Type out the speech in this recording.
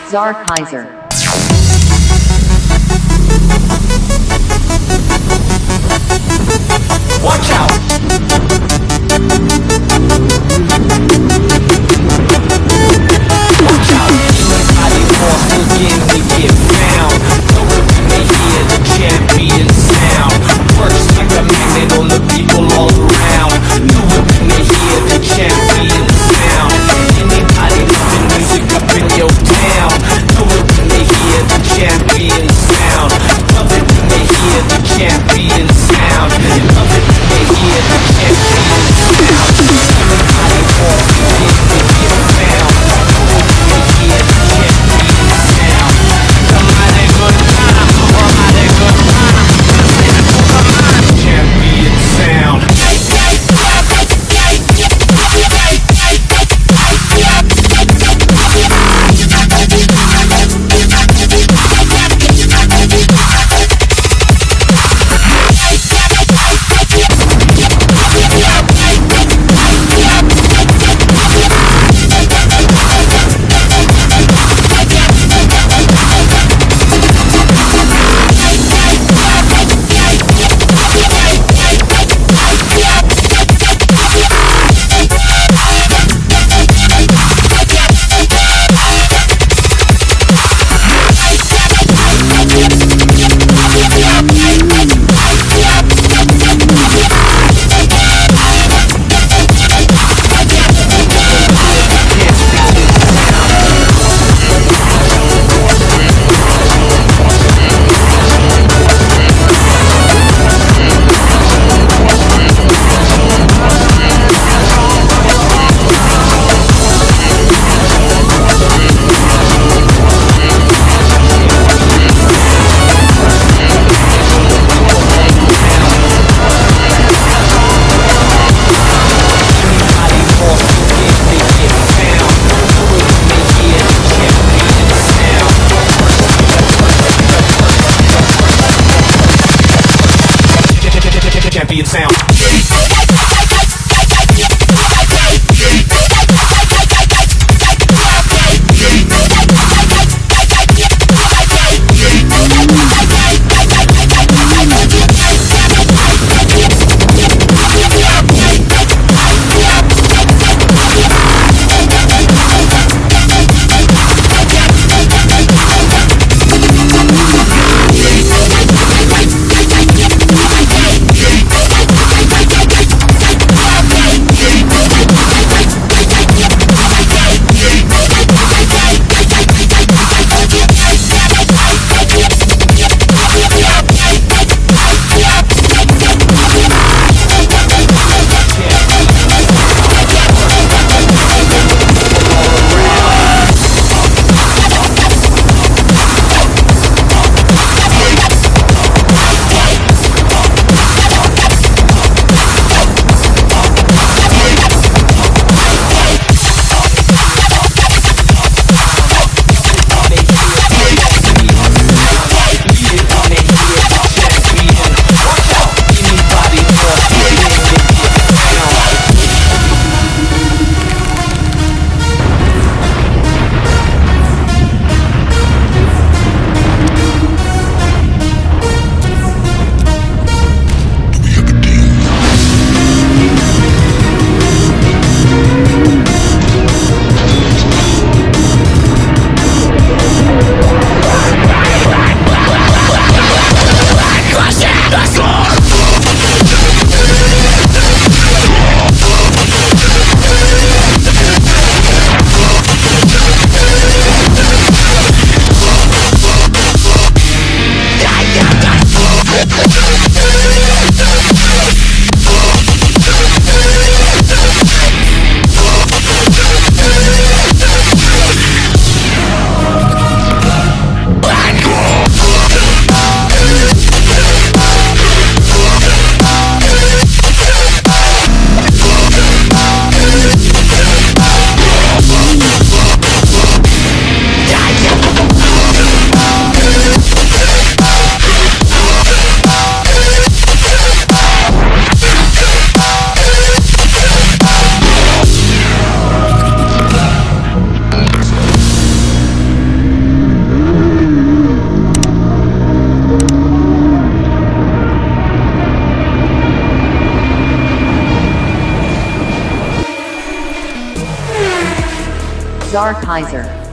CZAR Kaiser. Watch out! Watch out! Anybody forced to get me get found. Know it when they hear the champion sound. Works like a magnet on the people all around. Know it when they hear the champion sound. Anybody listen music up in your town. Know it when they hear the champion sound. Love it when they hear the champion sound. Love it when they hear the champion sound. Anybody forced to get me get found. CZAR KAISER.